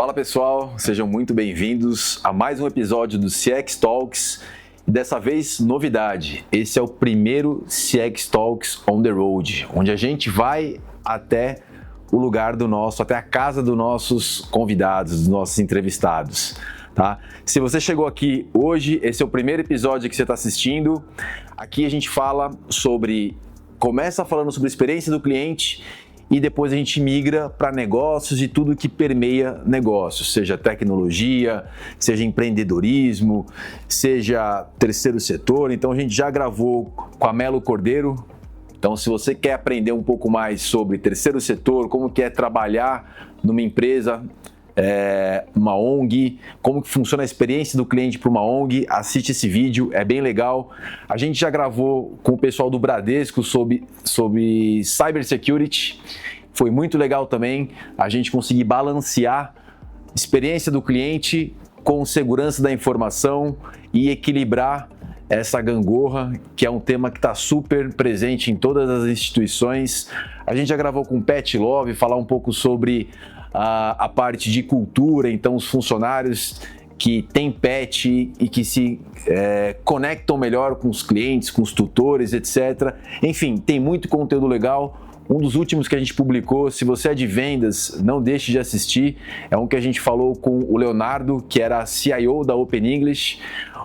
Fala pessoal, sejam muito bem-vindos a mais um episódio do CX Talks. E dessa vez, novidade, esse é o primeiro CX Talks on the road, onde a gente vai até o lugar até a casa dos nossos convidados, dos nossos entrevistados. Tá? Se você chegou aqui hoje, esse é o primeiro episódio que você está assistindo. Aqui a gente começa falando sobre a experiência do cliente e depois a gente migra para negócios e tudo que permeia negócios, seja tecnologia, seja empreendedorismo, seja terceiro setor. Então a gente já gravou com a Melo Cordeiro. Então se você quer aprender um pouco mais sobre terceiro setor, como que é trabalhar numa empresa, uma ONG, como que funciona a experiência do cliente para uma ONG, assiste esse vídeo, é bem legal. A gente já gravou com o pessoal do Bradesco sobre Cybersecurity, foi muito legal também a gente conseguir balancear a experiência do cliente com segurança da informação e equilibrar essa gangorra, que é um tema que está super presente em todas as instituições. A gente já gravou com o Pet Love, falar um pouco sobre a parte de cultura, então os funcionários que têm pet e que se conectam melhor com os clientes, com os tutores, etc. Enfim, tem muito conteúdo legal. Um dos últimos que a gente publicou, se você é de vendas, não deixe de assistir, é um que a gente falou com o Leonardo, que era CIO da Open English,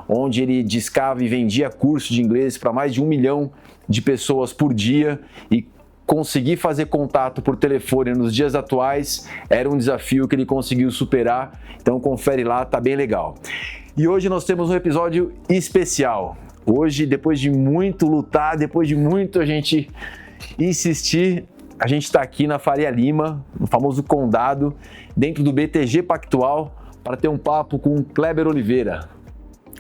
onde ele discava e vendia curso de inglês para mais de 1 milhão de pessoas por dia, e conseguir fazer contato por telefone nos dias atuais era um desafio que ele conseguiu superar. Então confere lá, tá bem legal. E hoje nós temos um episódio especial. Hoje, depois de muito lutar, depois de muito a gente insistir, a gente está aqui na Faria Lima, no famoso Condado, dentro do BTG Pactual, para ter um papo com o Kleber Oliveira.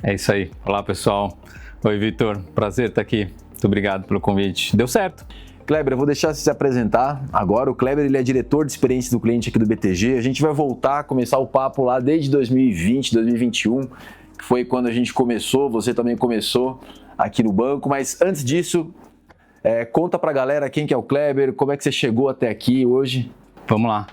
É isso aí. Olá, pessoal. Oi, Vitor. Prazer estar aqui. Muito obrigado pelo convite. Deu certo. Kleber, eu vou deixar você se apresentar agora. O Kleber, ele é diretor de experiência do cliente aqui do BTG. A gente vai voltar a começar o papo lá desde 2020, 2021, que foi quando a gente começou, você também começou aqui no banco. Mas antes disso, conta pra galera quem que é o Kleber, como é que você chegou até aqui hoje. Vamos lá.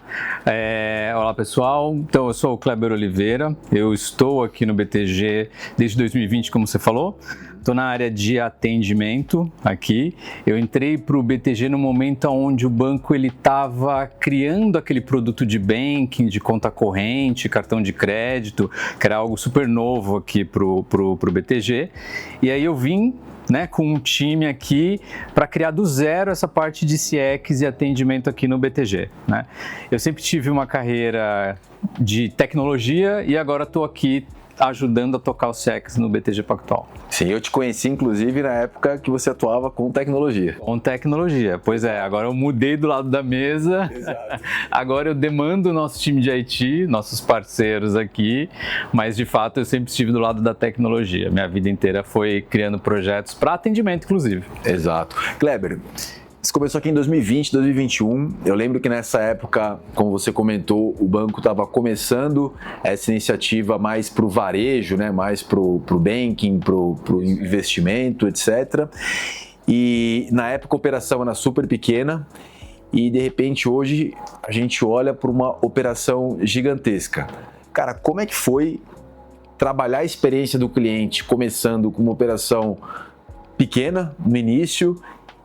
Olá, pessoal. Então, eu sou o Kleber Oliveira. Eu estou aqui no BTG desde 2020, como você falou. Estou na área de atendimento aqui. Eu entrei para o BTG no momento onde o banco estava criando aquele produto de banking, de conta corrente, cartão de crédito, que era algo super novo aqui para o BTG. E aí eu vim com um time aqui para criar do zero essa parte de CX e atendimento aqui no BTG. Eu sempre tive uma carreira de tecnologia e agora estou aqui ajudando a tocar o CX no BTG Pactual. Sim, eu te conheci inclusive na época que você atuava com tecnologia. Com tecnologia, pois é, agora eu mudei do lado da mesa. Exato. Agora eu demando o nosso time de IT, nossos parceiros aqui, mas de fato eu sempre estive do lado da tecnologia. Minha vida inteira foi criando projetos para atendimento, inclusive. Exato. Kleber, isso começou aqui em 2020, 2021. Eu lembro que nessa época, como você comentou, o banco estava começando essa iniciativa mais para o varejo, mais para o banking, para o investimento, etc. E na época a operação era super pequena e de repente hoje a gente olha para uma operação gigantesca. Cara, como é que foi trabalhar a experiência do cliente começando com uma operação pequena no início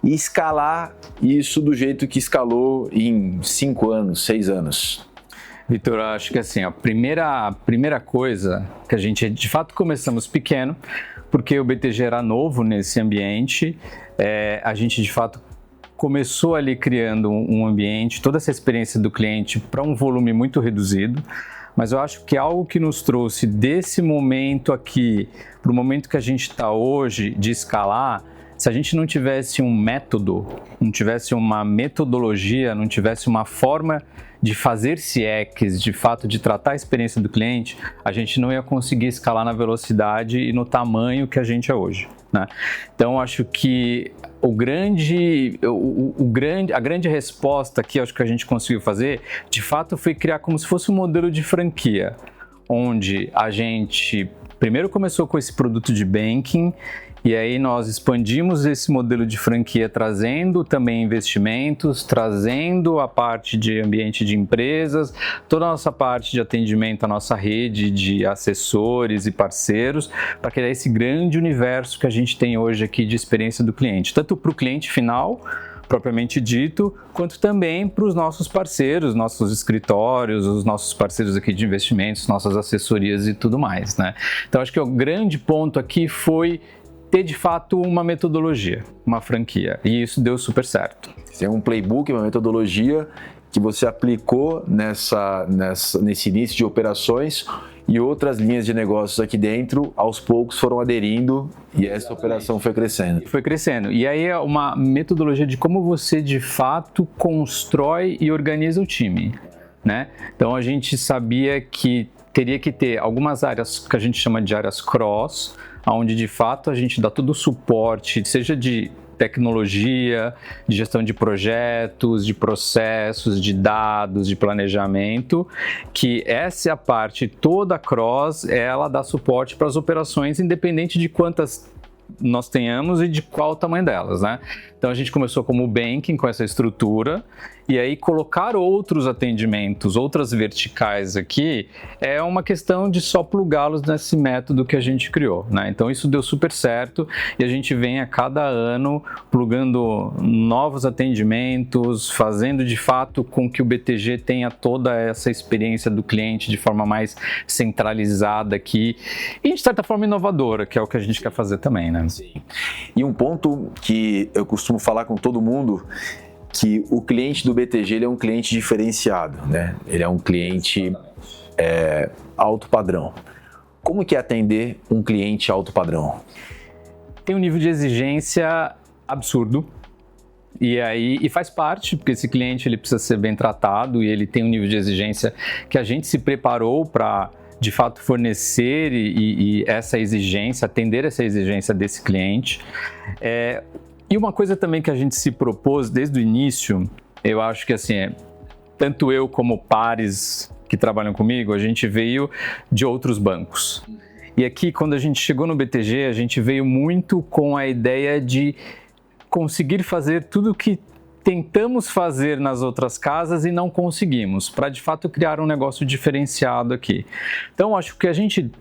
e escalar isso do jeito que escalou em 5 anos, 6 anos? Vitor, acho que assim, a primeira coisa que a gente, de fato, começamos pequeno, porque o BTG era novo nesse ambiente, a gente, de fato, começou ali criando um ambiente, toda essa experiência do cliente para um volume muito reduzido, mas eu acho que algo que nos trouxe desse momento aqui para o momento que a gente está hoje de escalar, se a gente não tivesse um método, não tivesse uma metodologia, não tivesse uma forma de fazer CX, de fato de tratar a experiência do cliente, a gente não ia conseguir escalar na velocidade e no tamanho que a gente é hoje. Então acho que a grande resposta que acho que a gente conseguiu fazer, de fato, foi criar como se fosse um modelo de franquia, onde a gente primeiro começou com esse produto de banking E aí nós expandimos esse modelo de franquia, trazendo também investimentos, trazendo a parte de ambiente de empresas, toda a nossa parte de atendimento, a nossa rede de assessores e parceiros, para criar esse grande universo que a gente tem hoje aqui de experiência do cliente, tanto para o cliente final, propriamente dito, quanto também para os nossos parceiros, nossos escritórios, os nossos parceiros aqui de investimentos, nossas assessorias e tudo mais, né? Então, acho que o grande ponto aqui foi ter, de fato, uma metodologia, uma franquia, e isso deu super certo. Tem um playbook, uma metodologia que você aplicou nesse início de operações, e outras linhas de negócios aqui dentro, aos poucos, foram aderindo e essa operação foi crescendo. Foi crescendo. E aí é uma metodologia de como você, de fato, constrói e organiza o time, né? Então, a gente sabia que teria que ter algumas áreas que a gente chama de áreas cross, onde, de fato, a gente dá todo o suporte, seja de tecnologia, de gestão de projetos, de processos, de dados, de planejamento, que essa é a parte toda cross, ela dá suporte para as operações, independente de quantas nós tenhamos e de qual o tamanho delas, né? Então a gente começou como banking, com essa estrutura, e aí colocar outros atendimentos, outras verticais aqui, é uma questão de só plugá-los nesse método que a gente criou, né? Então isso deu super certo e a gente vem a cada ano plugando novos atendimentos, fazendo de fato com que o BTG tenha toda essa experiência do cliente de forma mais centralizada aqui e de certa forma inovadora, que é o que a gente quer fazer também, né? Sim. E um ponto que eu costumo falar com todo mundo, que o cliente do BTG ele é um cliente diferenciado, né? Ele é um cliente alto padrão. Como que é atender um cliente alto padrão? Tem um nível de exigência absurdo e faz parte, porque esse cliente ele precisa ser bem tratado e ele tem um nível de exigência que a gente se preparou para de fato fornecer e essa exigência, atender essa exigência desse cliente. E uma coisa também que a gente se propôs desde o início, eu acho que assim, tanto eu como pares que trabalham comigo, a gente veio de outros bancos. E aqui, quando a gente chegou no BTG, a gente veio muito com a ideia de conseguir fazer tudo o que tentamos fazer nas outras casas e não conseguimos, para de fato criar um negócio diferenciado aqui. Então, acho que o que a gente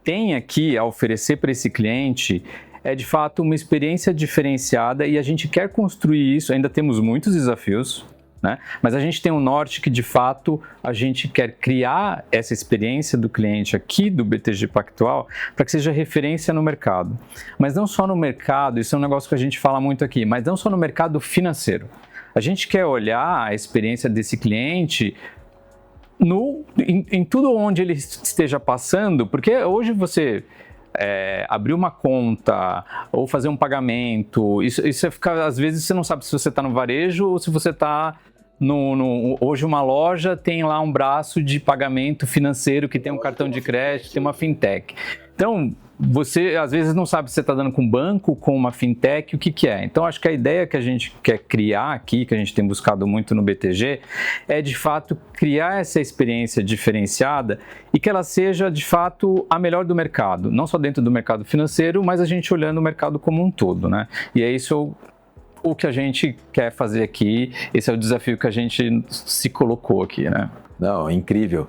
tem aqui a oferecer para esse cliente é de fato uma experiência diferenciada e a gente quer construir isso, ainda temos muitos desafios, né? Mas a gente tem um norte que de fato a gente quer criar essa experiência do cliente aqui do BTG Pactual para que seja referência no mercado. Mas não só no mercado, isso é um negócio que a gente fala muito aqui, mas não só no mercado financeiro. A gente quer olhar a experiência desse cliente em tudo onde ele esteja passando, porque hoje você abrir uma conta ou fazer um pagamento, isso fica, às vezes você não sabe se você está no varejo ou se você está hoje uma loja tem lá um braço de pagamento financeiro que tem um cartão de crédito, tem uma fintech. Então, você às vezes não sabe se você está dando com um banco, com uma fintech, o que é. Então, acho que a ideia que a gente quer criar aqui, que a gente tem buscado muito no BTG, é de fato criar essa experiência diferenciada e que ela seja de fato a melhor do mercado, não só dentro do mercado financeiro, mas a gente olhando o mercado como um todo, né? E é isso o que a gente quer fazer aqui, esse é o desafio que a gente se colocou aqui, né? Não, incrível.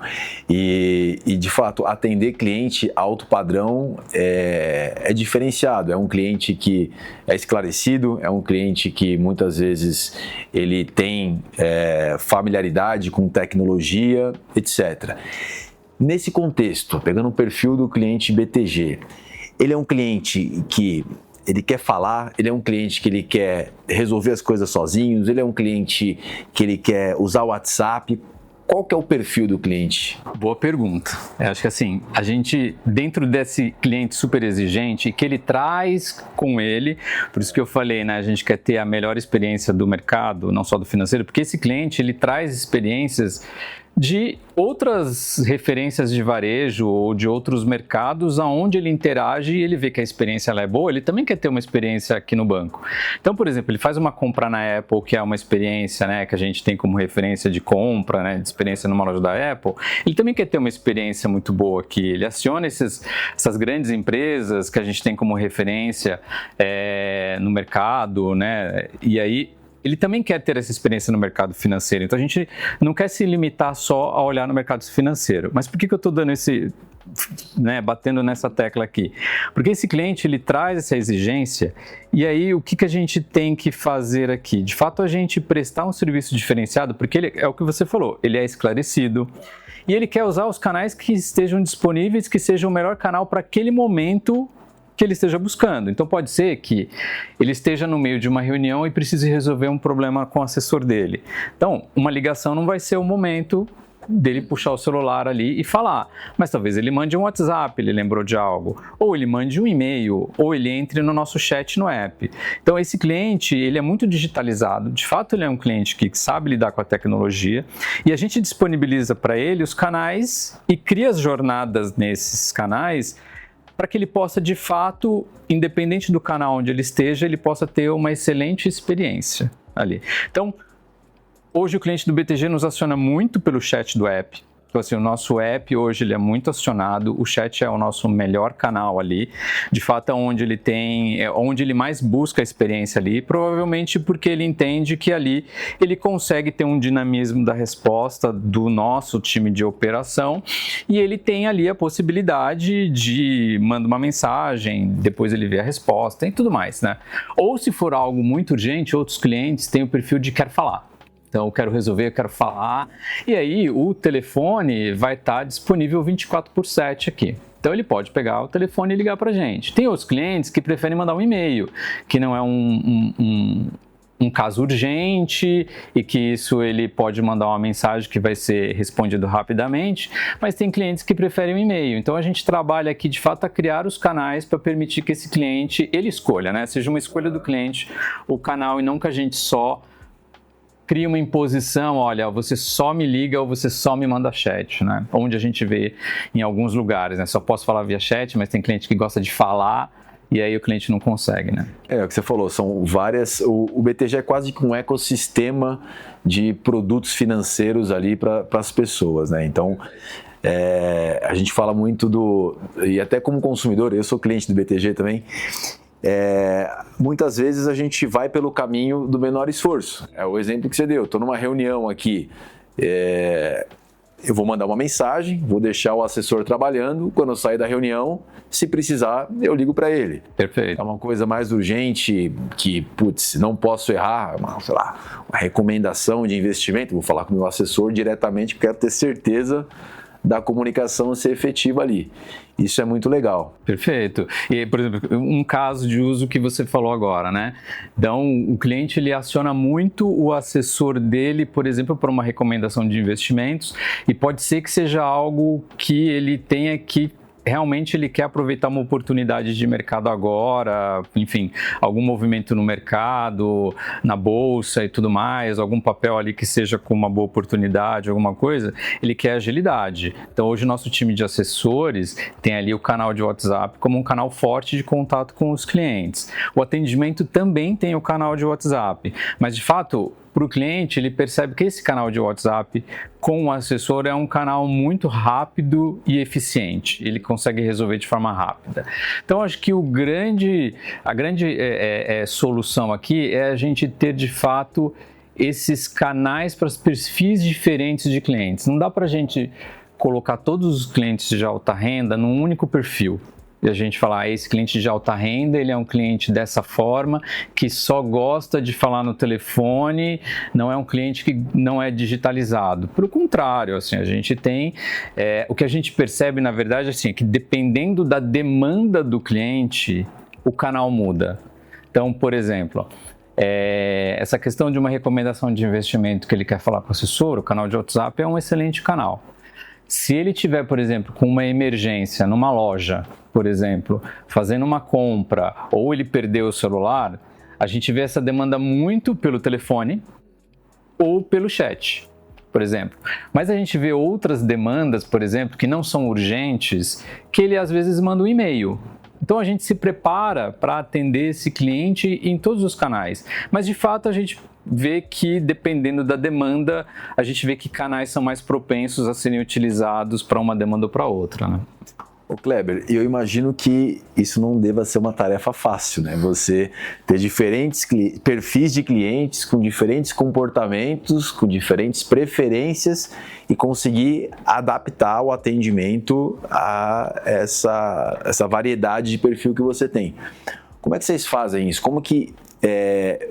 E de fato, atender cliente alto padrão é diferenciado. É um cliente que é esclarecido, é um cliente que muitas vezes ele tem familiaridade com tecnologia, etc. Nesse contexto, pegando o perfil do cliente BTG, ele é um cliente que ele quer falar, ele é um cliente que ele quer resolver as coisas sozinhos, ele é um cliente que ele quer usar o WhatsApp. Qual que é o perfil do cliente? Boa pergunta. Eu acho que assim, a gente, dentro desse cliente super exigente, que ele traz com ele, por isso que eu falei, né, a gente quer ter a melhor experiência do mercado, não só do financeiro, porque esse cliente, ele traz experiências de outras referências de varejo ou de outros mercados aonde ele interage e ele vê que a experiência ela é boa, ele também quer ter uma experiência aqui no banco. Então, por exemplo, ele faz uma compra na Apple, que é uma experiência, né, que a gente tem como referência de compra, né, de experiência numa loja da Apple, ele também quer ter uma experiência muito boa aqui. Ele aciona essas grandes empresas que a gente tem como referência no mercado, né, e aí ele também quer ter essa experiência no mercado financeiro. Então a gente não quer se limitar só a olhar no mercado financeiro. Mas por que eu estou dando batendo nessa tecla aqui? Porque esse cliente ele traz essa exigência e aí o que a gente tem que fazer aqui? De fato a gente prestar um serviço diferenciado, porque ele é o que você falou, ele é esclarecido e ele quer usar os canais que estejam disponíveis, que sejam o melhor canal para aquele momento que ele esteja buscando. Então pode ser que ele esteja no meio de uma reunião e precise resolver um problema com o assessor dele. Então, uma ligação não vai ser o momento dele puxar o celular ali e falar, mas talvez ele mande um WhatsApp, ele lembrou de algo, ou ele mande um e-mail, ou ele entre no nosso chat no app. Então esse cliente, ele é muito digitalizado, de fato ele é um cliente que sabe lidar com a tecnologia e a gente disponibiliza para ele os canais e cria as jornadas nesses canais para que ele possa, de fato, independente do canal onde ele esteja, ele possa ter uma excelente experiência ali. Então, hoje o cliente do BTG nos aciona muito pelo chat do app. Então, assim, o nosso app hoje ele é muito acionado, o chat é o nosso melhor canal ali, de fato é onde ele mais busca a experiência ali, provavelmente porque ele entende que ali ele consegue ter um dinamismo da resposta do nosso time de operação e ele tem ali a possibilidade de mandar uma mensagem, depois ele vê a resposta e tudo mais, né? Ou se for algo muito urgente, outros clientes têm o perfil de quer falar. Então, eu quero resolver, eu quero falar. E aí, o telefone vai estar disponível 24/7 aqui. Então, ele pode pegar o telefone e ligar para a gente. Tem outros clientes que preferem mandar um e-mail, que não é um caso urgente e que isso ele pode mandar uma mensagem que vai ser respondido rapidamente, mas tem clientes que preferem um e-mail. Então, a gente trabalha aqui, de fato, a criar os canais para permitir que esse cliente, ele escolha, né? Seja uma escolha do cliente o canal e não que a gente só cria uma imposição, olha, você só me liga ou você só me manda chat, né? Onde a gente vê em alguns lugares, né? Só posso falar via chat, mas tem cliente que gosta de falar e aí o cliente não consegue, né? É o que você falou, são várias... O BTG é quase que um ecossistema de produtos financeiros ali para as pessoas, né? Então, a gente fala muito e até como consumidor, eu sou cliente do BTG também, muitas vezes a gente vai pelo caminho do menor esforço. É o exemplo que você deu. Estou numa reunião aqui, eu vou mandar uma mensagem, vou deixar o assessor trabalhando. Quando eu sair da reunião, se precisar, eu ligo para ele. Perfeito. É uma coisa mais urgente que, não posso errar, uma recomendação de investimento. Vou falar com o meu assessor diretamente, porque quero ter certeza da comunicação ser efetiva ali. Isso é muito legal. Perfeito. E, por exemplo, um caso de uso que você falou agora, né? Então, o cliente ele aciona muito o assessor dele, por exemplo, para uma recomendação de investimentos e pode ser que seja algo que ele tenha que realmente ele quer aproveitar uma oportunidade de mercado agora, enfim, algum movimento no mercado, na bolsa e tudo mais, algum papel ali que seja com uma boa oportunidade, alguma coisa, ele quer agilidade. Então hoje o nosso time de assessores tem ali o canal de WhatsApp como um canal forte de contato com os clientes. O atendimento também tem o canal de WhatsApp, mas de fato para o cliente, ele percebe que esse canal de WhatsApp com o assessor é um canal muito rápido e eficiente. Ele consegue resolver de forma rápida. Então, acho que a grande solução aqui é a gente ter, de fato, esses canais para os perfis diferentes de clientes. Não dá para a gente colocar todos os clientes de alta renda num único perfil. E a gente falar, esse cliente de alta renda, ele é um cliente dessa forma, que só gosta de falar no telefone, não é um cliente que não é digitalizado. Pelo contrário, assim, a gente tem, o que a gente percebe, na verdade, assim, é que dependendo da demanda do cliente, o canal muda. Então, por exemplo, essa questão de uma recomendação de investimento que ele quer falar com o assessor, o canal de WhatsApp é um excelente canal. Se ele tiver, por exemplo, com uma emergência numa loja, por exemplo, fazendo uma compra ou ele perdeu o celular, a gente vê essa demanda muito pelo telefone ou pelo chat. por exemplo. Mas a gente vê outras demandas, por exemplo, que não são urgentes, que ele às vezes manda um e-mail. Então a gente se prepara para atender esse cliente em todos os canais. Mas de fato a gente vê que, dependendo da demanda, a gente vê que canais são mais propensos a serem utilizados para uma demanda ou para outra, né? Ô Kleber, eu imagino que isso não deva ser uma tarefa fácil, né? Você ter diferentes perfis de clientes com diferentes comportamentos, com diferentes preferências e conseguir adaptar o atendimento a essa variedade de perfil que você tem. Como é que vocês fazem isso? Como que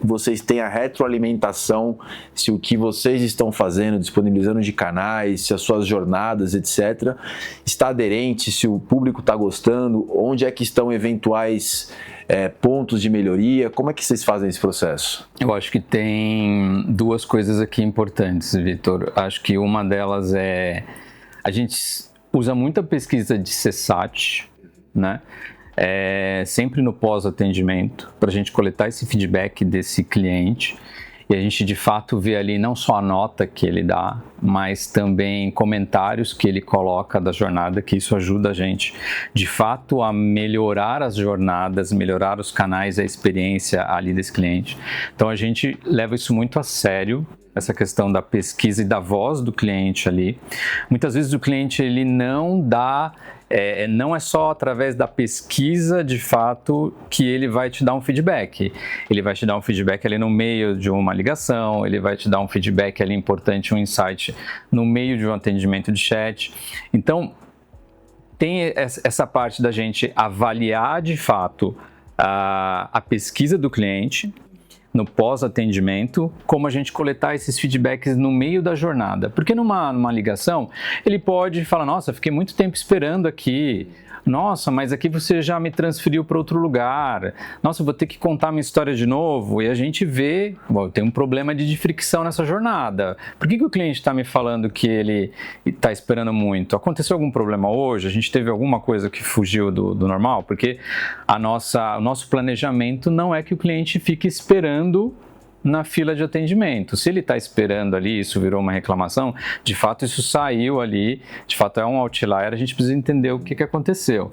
vocês têm a retroalimentação, se o que vocês estão fazendo, disponibilizando de canais, se as suas jornadas, etc., está aderente, se o público está gostando, onde é que estão eventuais pontos de melhoria, como é que vocês fazem esse processo? Eu acho que tem duas coisas aqui importantes, Vitor. Acho que uma delas a gente usa muita pesquisa de CSAT, né? Sempre no pós-atendimento, para a gente coletar esse feedback desse cliente e a gente de fato vê ali não só a nota que ele dá, mas também comentários que ele coloca da jornada, que isso ajuda a gente de fato a melhorar as jornadas, melhorar os canais, a experiência ali desse cliente. Então a gente leva isso muito a sério, essa questão da pesquisa e da voz do cliente ali. Muitas vezes o cliente ele não dá, não é só através da pesquisa de fato que ele vai te dar um feedback. Ele vai te dar um feedback ali no meio de uma ligação, ele vai te dar um feedback ali importante, um insight no meio de um atendimento de chat. Então, tem essa parte da gente avaliar de fato a pesquisa do cliente no pós-atendimento, como a gente coletar esses feedbacks no meio da jornada. Porque numa ligação, ele pode falar, nossa, fiquei muito tempo esperando aqui, nossa, mas aqui você já me transferiu para outro lugar, nossa, eu vou ter que contar minha história de novo, e a gente vê, bom, tem um problema de fricção nessa jornada. Por que o cliente está me falando que ele está esperando muito? Aconteceu algum problema hoje? A gente teve alguma coisa que fugiu do normal? Porque o nosso planejamento não é que o cliente fique esperando na fila de atendimento. Se ele está esperando ali, isso virou uma reclamação, de fato isso saiu ali, de fato é um outlier, a gente precisa entender o que aconteceu.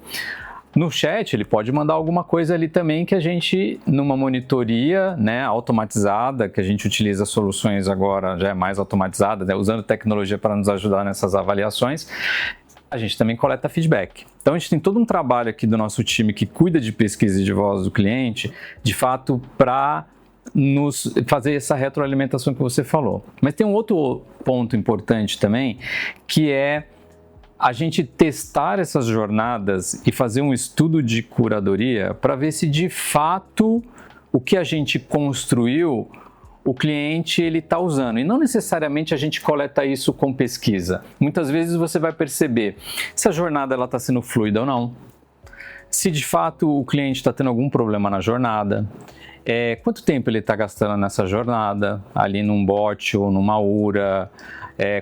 No chat, ele pode mandar alguma coisa ali também que a gente, numa monitoria, né, automatizada, que a gente utiliza soluções agora já é mais automatizada, né, usando tecnologia para nos ajudar nessas avaliações, a gente também coleta feedback. Então a gente tem todo um trabalho aqui do nosso time que cuida de pesquisa de voz do cliente, de fato, para nos fazer essa retroalimentação que você falou. Mas tem um outro ponto importante também, que é a gente testar essas jornadas e fazer um estudo de curadoria para ver se de fato o que a gente construiu o cliente ele está usando. E não necessariamente a gente coleta isso com pesquisa. Muitas vezes você vai perceber se a jornada está sendo fluida ou não, se de fato o cliente está tendo algum problema na jornada, quanto tempo ele está gastando nessa jornada, ali num bot ou numa URA,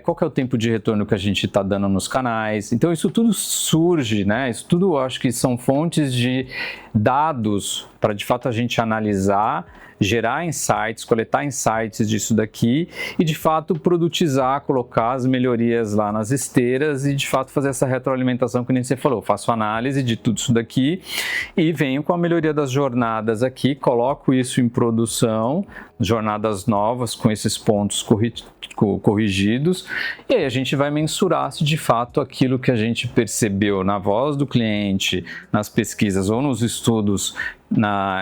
qual que é o tempo de retorno que a gente está dando nos canais. Então isso tudo surge, né? Isso tudo eu acho que são fontes de dados para de fato a gente analisar, gerar insights, coletar insights disso daqui e de fato produtizar, colocar as melhorias lá nas esteiras e de fato fazer essa retroalimentação que nem você falou. Faço análise de tudo isso daqui e venho com a melhoria das jornadas aqui, coloco isso em produção, jornadas novas com esses pontos corrigidos e aí a gente vai mensurar se de fato aquilo que a gente percebeu na voz do cliente, nas pesquisas ou nos estudos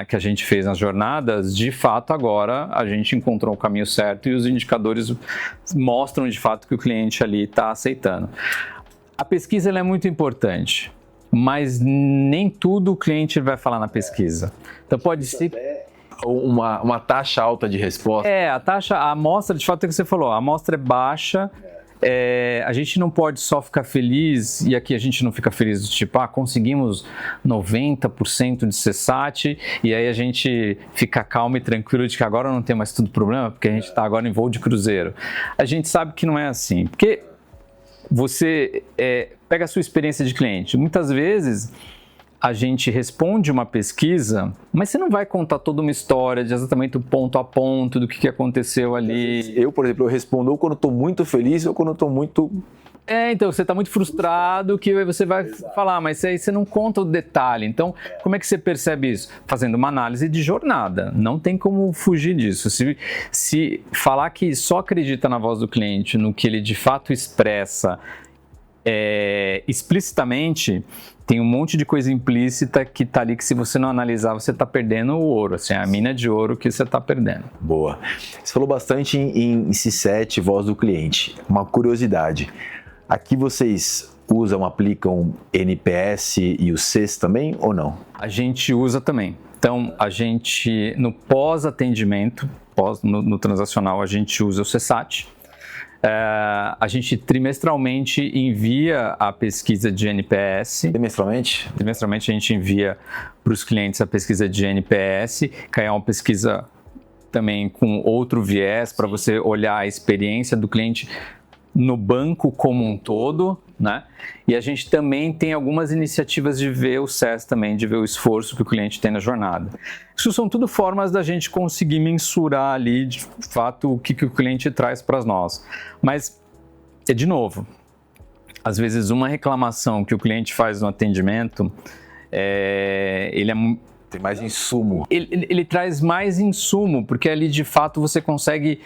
que a gente fez nas jornadas, de fato agora a gente encontrou o caminho certo e os indicadores mostram de fato que o cliente ali está aceitando. A pesquisa ela é muito importante, mas nem tudo o cliente vai falar na pesquisa. Então pode ser uma taxa alta de resposta. A amostra, de fato é o que você falou, a amostra é baixa. A gente não pode só ficar feliz, e aqui a gente não fica feliz do tipo, conseguimos 90% de CSAT, e aí a gente fica calmo e tranquilo de que agora não tem mais tudo problema, porque a gente está agora em voo de cruzeiro. A gente sabe que não é assim, porque você pega a sua experiência de cliente, muitas vezes a gente responde uma pesquisa, mas você não vai contar toda uma história de exatamente o ponto a ponto do que aconteceu ali. Eu, por exemplo, eu respondo ou quando estou muito feliz ou quando estou muito... Então você está muito frustrado que você vai falar, mas aí você não conta o detalhe. Então, como é que você percebe isso? Fazendo uma análise de jornada. Não tem como fugir disso. Se falar que só acredita na voz do cliente, no que ele de fato expressa explicitamente, tem um monte de coisa implícita que está ali que se você não analisar, você está perdendo o ouro. Assim, a mina de ouro que você está perdendo. Boa. Você falou bastante em C7, voz do cliente. Uma curiosidade. Aqui vocês aplicam NPS e o CES também ou não? A gente usa também. Então, a gente, no pós-atendimento, no transacional, a gente usa o CSAT. A gente trimestralmente envia a pesquisa de NPS. Trimestralmente? Trimestralmente a gente envia para os clientes a pesquisa de NPS, que é uma pesquisa também com outro viés para você olhar a experiência do cliente no banco como um todo, né? E a gente também tem algumas iniciativas de ver o CES também, de ver o esforço que o cliente tem na jornada. Isso são tudo formas da gente conseguir mensurar ali, de fato, o que o cliente traz para nós. Mas, de novo, às vezes uma reclamação que o cliente faz no atendimento, tem mais insumo. Ele traz mais insumo, porque ali de fato você consegue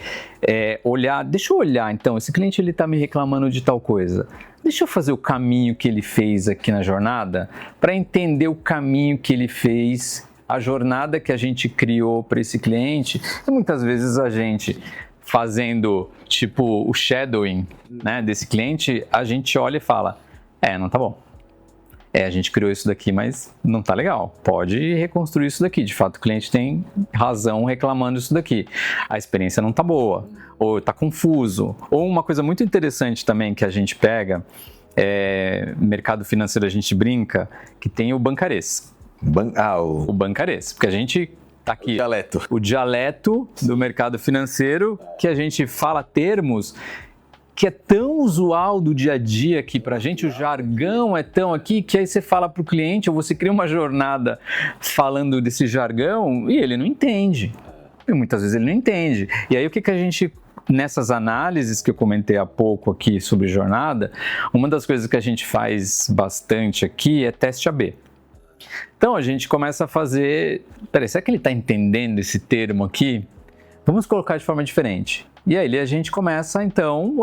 olhar. Deixa eu olhar então, esse cliente ele está me reclamando de tal coisa. Deixa eu fazer o caminho que ele fez aqui na jornada para entender o caminho que ele fez, a jornada que a gente criou para esse cliente. E muitas vezes a gente fazendo tipo o shadowing, né, desse cliente, a gente olha e fala, não tá bom. A gente criou isso daqui, mas não tá legal. Pode reconstruir isso daqui. De fato, o cliente tem razão reclamando isso daqui. A experiência não tá boa, ou tá confuso. Ou uma coisa muito interessante também que a gente pega, mercado financeiro a gente brinca, que tem o bancarês. O bancarês, porque a gente tá aqui. O dialeto do mercado financeiro, que a gente fala termos que é tão usual do dia a dia aqui pra gente, o jargão é tão aqui, que aí você fala pro cliente, ou você cria uma jornada falando desse jargão, e ele não entende. E muitas vezes ele não entende. E aí o que a gente, nessas análises que eu comentei há pouco aqui sobre jornada, uma das coisas que a gente faz bastante aqui é teste AB. Então a gente começa a fazer, será que ele está entendendo esse termo aqui? Vamos colocar de forma diferente. E aí a gente começa então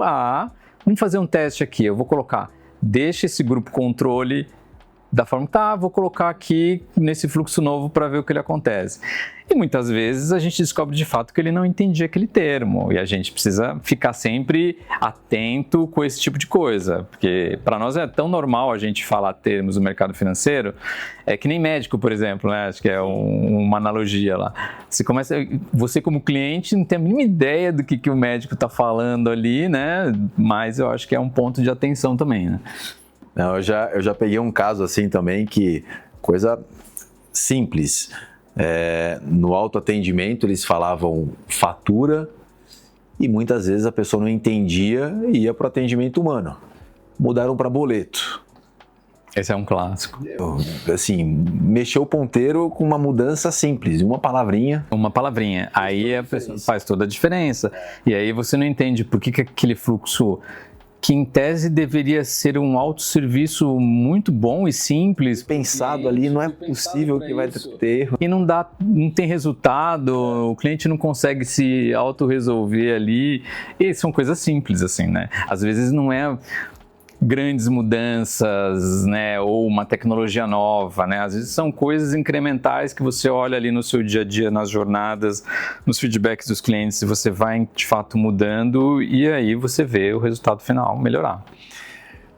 vamos fazer um teste aqui, eu vou colocar, deixa esse grupo controle da forma que tá, vou colocar aqui nesse fluxo novo para ver o que ele acontece. E muitas vezes a gente descobre de fato que ele não entendia aquele termo e a gente precisa ficar sempre atento com esse tipo de coisa, porque para nós é tão normal a gente falar termos do mercado financeiro, que nem médico, por exemplo, né? Acho que é uma analogia lá. Você como cliente não tem a mínima ideia do que o médico está falando ali, né? Mas eu acho que é um ponto de atenção também, né? Não, eu já peguei um caso assim também, que coisa simples. No autoatendimento eles falavam fatura e muitas vezes a pessoa não entendia e ia para o atendimento humano. Mudaram para boleto. Esse é um clássico. Assim, mexeu o ponteiro com uma mudança simples, uma palavrinha. Uma palavrinha. Aí a pessoa faz toda a diferença. E aí você não entende por que aquele fluxo, que em tese deveria ser um autosserviço muito bom e simples. Pensado ali, não é possível que vai ter erro. E não tem resultado, o cliente não consegue se autorresolver ali. E são coisas simples, assim, né? Às vezes não é grandes mudanças, né, ou uma tecnologia nova, né? Às vezes são coisas incrementais que você olha ali no seu dia a dia, nas jornadas, nos feedbacks dos clientes, e você vai de fato mudando e aí você vê o resultado final melhorar.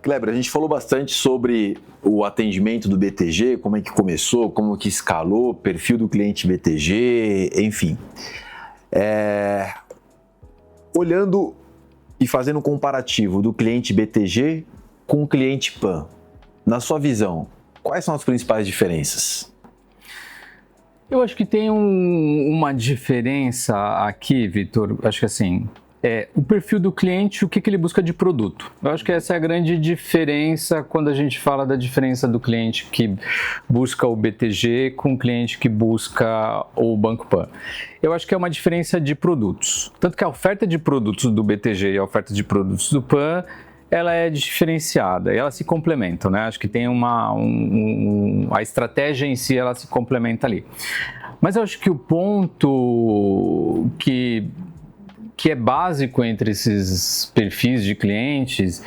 Kleber, a gente falou bastante sobre o atendimento do BTG, como é que começou, como que escalou, perfil do cliente BTG, enfim. Olhando e fazendo um comparativo do cliente BTG com o cliente PAN, na sua visão, quais são as principais diferenças? Eu acho que tem uma diferença aqui, Vitor. Acho que assim, o perfil do cliente, o que ele busca de produto. Eu acho que essa é a grande diferença quando a gente fala da diferença do cliente que busca o BTG com o cliente que busca o Banco Pan. Eu acho que é uma diferença de produtos. Tanto que a oferta de produtos do BTG e a oferta de produtos do Pan, ela é diferenciada e elas se complementam, né? Acho que tem a estratégia em si, ela se complementa ali. Mas eu acho que o ponto que é básico entre esses perfis de clientes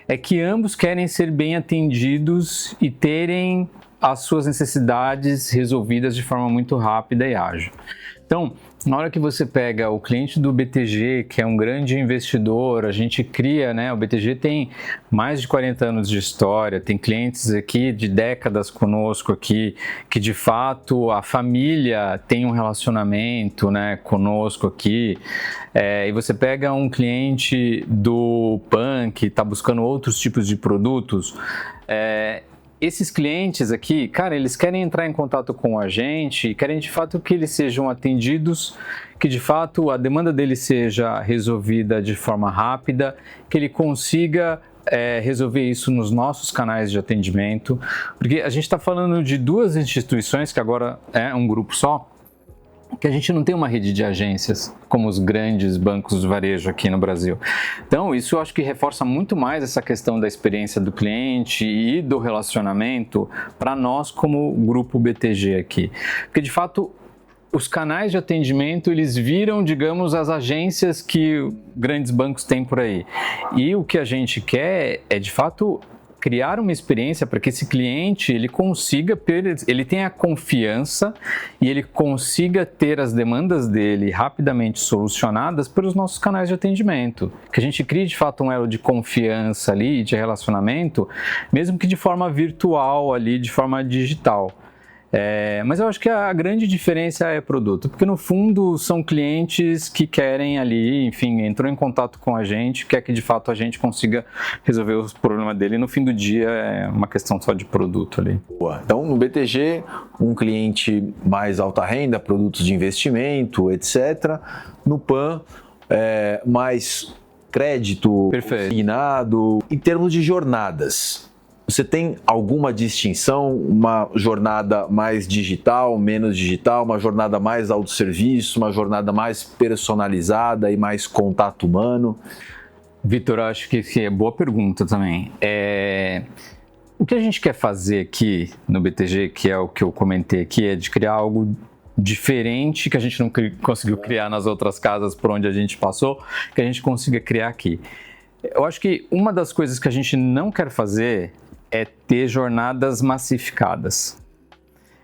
é que ambos querem ser bem atendidos e terem as suas necessidades resolvidas de forma muito rápida e ágil. Então, na hora que você pega o cliente do BTG, que é um grande investidor, a gente cria, né? O BTG tem mais de 40 anos de história, tem clientes aqui de décadas conosco aqui, que de fato a família tem um relacionamento, né, conosco aqui. E você pega um cliente do Pan que está buscando outros tipos de produtos, esses clientes aqui, cara, eles querem entrar em contato com a gente, querem de fato que eles sejam atendidos, que de fato a demanda deles seja resolvida de forma rápida, que ele consiga resolver isso nos nossos canais de atendimento, porque a gente está falando de duas instituições, que agora é um grupo só, que a gente não tem uma rede de agências como os grandes bancos de varejo aqui no Brasil. Então, isso eu acho que reforça muito mais essa questão da experiência do cliente e do relacionamento para nós como grupo BTG aqui. Porque, de fato, os canais de atendimento, eles viram, digamos, as agências que grandes bancos têm por aí. E o que a gente quer é, de fato, criar uma experiência para que esse cliente ele consiga, ele tenha confiança e ele consiga ter as demandas dele rapidamente solucionadas pelos nossos canais de atendimento. Que a gente crie de fato um elo de confiança ali, de relacionamento, mesmo que de forma virtual ali, de forma digital. Mas eu acho que a grande diferença é produto, porque no fundo são clientes que querem ali, enfim, entrou em contato com a gente, quer que de fato a gente consiga resolver os problemas dele e no fim do dia é uma questão só de produto ali. Boa. Então no BTG, um cliente mais alta renda, produtos de investimento, etc. No Pan, mais crédito, consignado. Em termos de jornadas, você tem alguma distinção, uma jornada mais digital, menos digital, uma jornada mais autosserviço, uma jornada mais personalizada e mais contato humano? Vitor, acho que é boa pergunta também. O que a gente quer fazer aqui no BTG, que é o que eu comentei aqui, é de criar algo diferente que a gente não conseguiu criar nas outras casas por onde a gente passou, que a gente consiga criar aqui. Eu acho que uma das coisas que a gente não quer fazer é ter jornadas massificadas.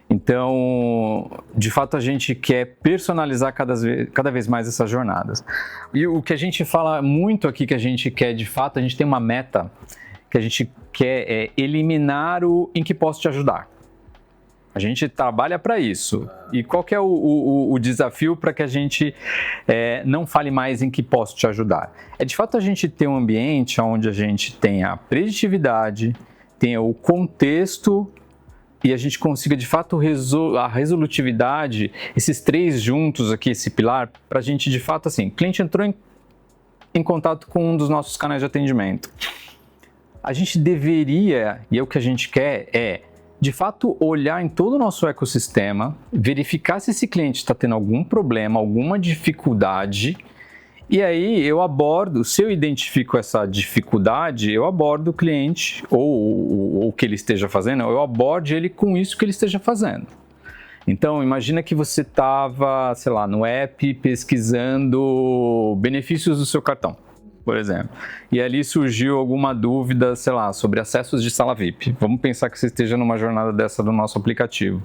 Então, de fato, a gente quer personalizar cada vez mais essas jornadas. E o que a gente fala muito aqui que a gente quer, de fato, a gente tem uma meta que a gente quer eliminar o em que posso te ajudar. A gente trabalha para isso. E qual que é o desafio para que a gente não fale mais em que posso te ajudar? É, de fato, a gente ter um ambiente onde a gente tenha a preditividade, tenha o contexto e a gente consiga, de fato, a resolutividade, esses três juntos aqui, esse pilar, para a gente, de fato, assim, o cliente entrou em contato com um dos nossos canais de atendimento. A gente deveria, e é o que a gente quer, de fato, olhar em todo o nosso ecossistema, verificar se esse cliente está tendo algum problema, alguma dificuldade. E aí eu abordo, se eu identifico essa dificuldade, eu abordo o cliente ou o que ele esteja fazendo, eu abordo ele com isso que ele esteja fazendo. Então, imagina que você estava, sei lá, no app pesquisando benefícios do seu cartão, por exemplo. E ali surgiu alguma dúvida, sei lá, sobre acessos de sala VIP. Vamos pensar que você esteja numa jornada dessa do nosso aplicativo.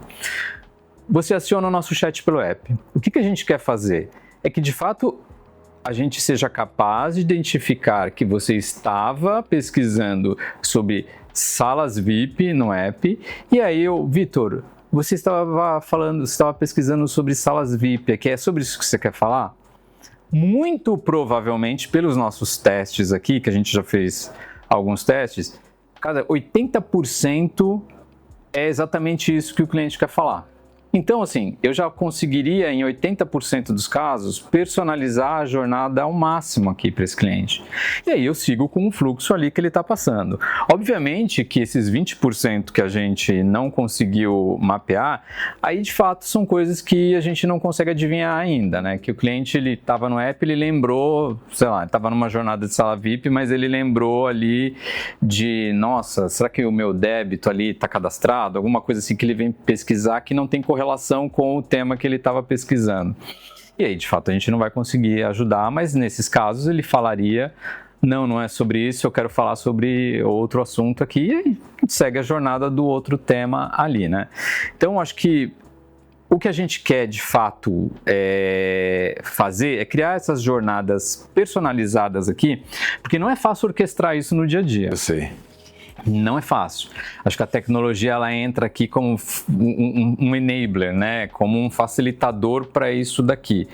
Você aciona o nosso chat pelo app. O que a gente quer fazer? É que, de fato, a gente seja capaz de identificar que você estava pesquisando sobre salas VIP no app, e aí Vitor, você estava pesquisando sobre salas VIP, que é sobre isso que você quer falar? Muito provavelmente, pelos nossos testes aqui, que a gente já fez alguns testes, cara, 80% é exatamente isso que o cliente quer falar. Então, assim, eu já conseguiria, em 80% dos casos, personalizar a jornada ao máximo aqui para esse cliente. E aí eu sigo com o fluxo ali que ele está passando. Obviamente que esses 20% que a gente não conseguiu mapear, aí de fato são coisas que a gente não consegue adivinhar ainda, né? Que o cliente, ele estava no app, ele lembrou, sei lá, estava numa jornada de sala VIP, mas ele lembrou ali de, nossa, será que o meu débito ali está cadastrado? Alguma coisa assim que ele vem pesquisar que não tem relação com o tema que ele estava pesquisando. E aí, de fato, a gente não vai conseguir ajudar, mas nesses casos ele falaria, não é sobre isso, eu quero falar sobre outro assunto aqui, e aí segue a jornada do outro tema ali, né? Então, acho que o que a gente quer, de fato, fazer é criar essas jornadas personalizadas aqui, porque não é fácil orquestrar isso no dia a dia. Eu sei. Não é fácil. Acho que a tecnologia ela entra aqui como um enabler, né? Como um facilitador para isso daqui.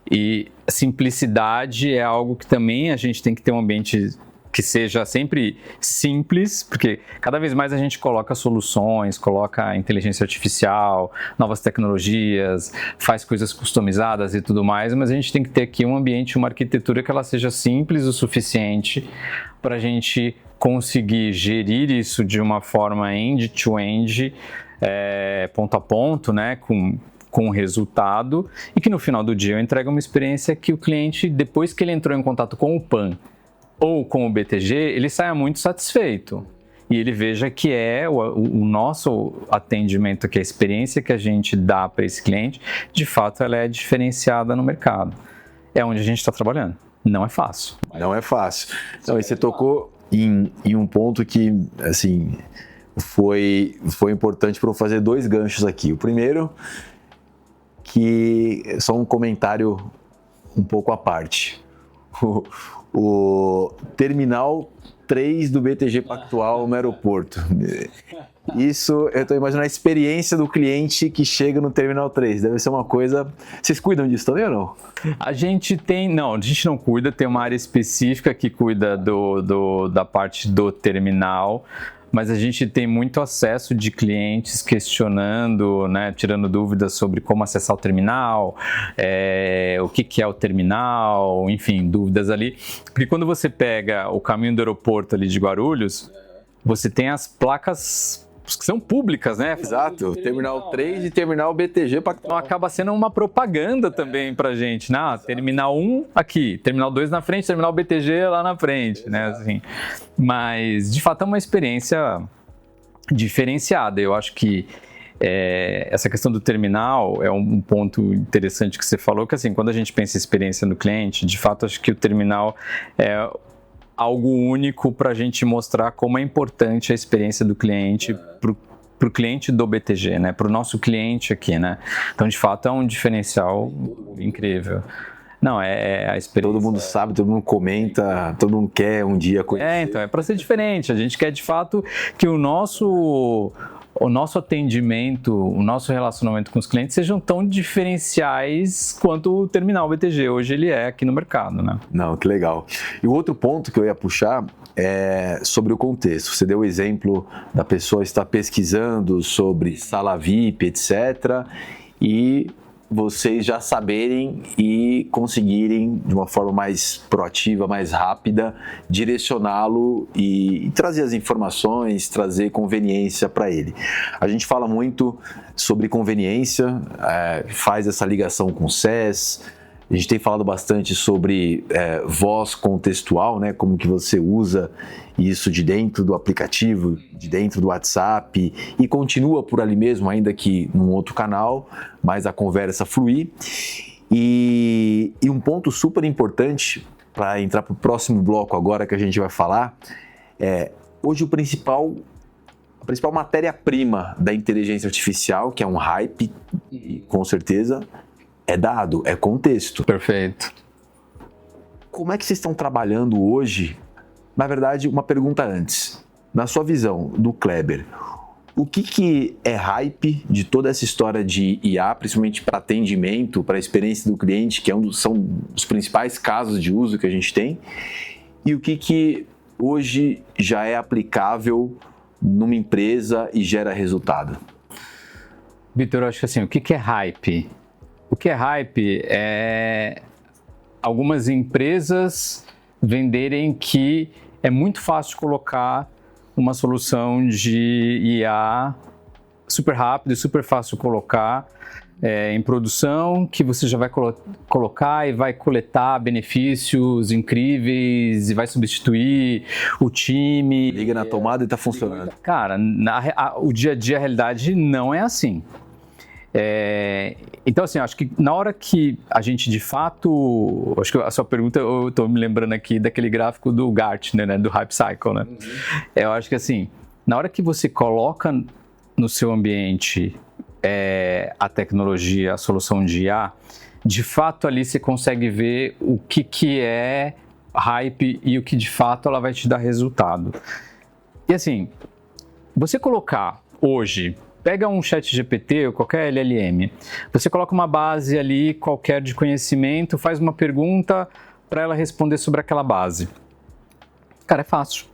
E simplicidade é algo que também a gente tem que ter um ambiente que seja sempre simples, porque cada vez mais a gente coloca soluções, coloca inteligência artificial, novas tecnologias, faz coisas customizadas e tudo mais, mas a gente tem que ter aqui um ambiente, uma arquitetura que ela seja simples o suficiente para a gente conseguir gerir isso de uma forma end-to-end, ponto a ponto, né, com resultado, e que no final do dia eu entregue uma experiência que o cliente, depois que ele entrou em contato com o PAN ou com o BTG, ele saia muito satisfeito. E ele veja que o nosso atendimento, que a experiência que a gente dá para esse cliente, de fato ela é diferenciada no mercado. É onde a gente está trabalhando. Não é fácil. Não é fácil. Então, e você tocou em um ponto que, assim, foi importante para eu fazer 2 ganchos aqui. O primeiro, que é só um comentário um pouco à parte. O Terminal 3 do BTG Pactual no aeroporto. Isso, eu estou imaginando a experiência do cliente que chega no Terminal 3. Deve ser uma coisa... Vocês cuidam disso também ou não? A gente não cuida, tem uma área específica que cuida da parte do terminal, mas a gente tem muito acesso de clientes questionando, né, tirando dúvidas sobre como acessar o terminal, o que é o terminal, enfim, dúvidas ali. Porque quando você pega o caminho do aeroporto ali de Guarulhos, você tem as placas que são públicas, né? Exato, Terminal 3 e Terminal BTG Pactual. Então acaba sendo uma propaganda também pra gente, né? Terminal 1 aqui, Terminal 2 na frente, Terminal BTG lá na frente, né? Assim, mas, de fato, é uma experiência diferenciada. Eu acho que essa questão do terminal é um ponto interessante que você falou, que assim, quando a gente pensa em experiência no cliente, de fato, acho que o terminal é algo único para a gente mostrar como é importante a experiência do cliente para o cliente do BTG, né? Para o nosso cliente aqui, né? Então, de fato, é um diferencial incrível. Não, é a experiência. Todo mundo sabe, todo mundo comenta, todo mundo quer um dia conhecer. Então, é para ser diferente. A gente quer, de fato, que o nosso atendimento, o nosso relacionamento com os clientes sejam tão diferenciais quanto o terminal BTG hoje ele é aqui no mercado, né? Não, que legal. E o outro ponto que eu ia puxar é sobre o contexto. Você deu o exemplo da pessoa estar pesquisando sobre sala VIP, etc., e vocês já saberem e conseguirem, de uma forma mais proativa, mais rápida, direcioná-lo e trazer as informações, trazer conveniência para ele. A gente fala muito sobre conveniência, faz essa ligação com o SES. A gente tem falado bastante sobre voz contextual, né? Como que você usa isso de dentro do aplicativo, de dentro do WhatsApp e continua por ali mesmo, ainda que num outro canal, mas a conversa fluir. E um ponto super importante para entrar para o próximo bloco agora que a gente vai falar hoje a principal matéria-prima da inteligência artificial, que é um hype, com certeza, é dado, é contexto. Perfeito. Como é que vocês estão trabalhando hoje? Na verdade, uma pergunta antes. Na sua visão do Kleber, o que é hype de toda essa história de IA, principalmente para atendimento, para a experiência do cliente, que são os principais casos de uso que a gente tem, e o que hoje já é aplicável numa empresa e gera resultado? Vitor, eu acho que assim, o que é hype? O que é hype é algumas empresas venderem que é muito fácil colocar uma solução de IA super rápido e super fácil colocar em produção, que você já vai colocar e vai coletar benefícios incríveis e vai substituir o time. Liga na tomada e está funcionando. Cara, o dia a dia, a realidade não é assim. Então, assim, acho que na hora que a gente de fato, acho que a sua pergunta, eu estou me lembrando aqui daquele gráfico do Gartner, né, do Hype Cycle, né? Eu acho que assim, na hora que você coloca no seu ambiente a tecnologia, a solução de IA, de fato ali você consegue ver o que é hype e o que de fato ela vai te dar resultado. E assim, você colocar hoje, pega um chat GPT ou qualquer LLM, você coloca uma base ali qualquer de conhecimento, faz uma pergunta para ela responder sobre aquela base. Cara, é fácil.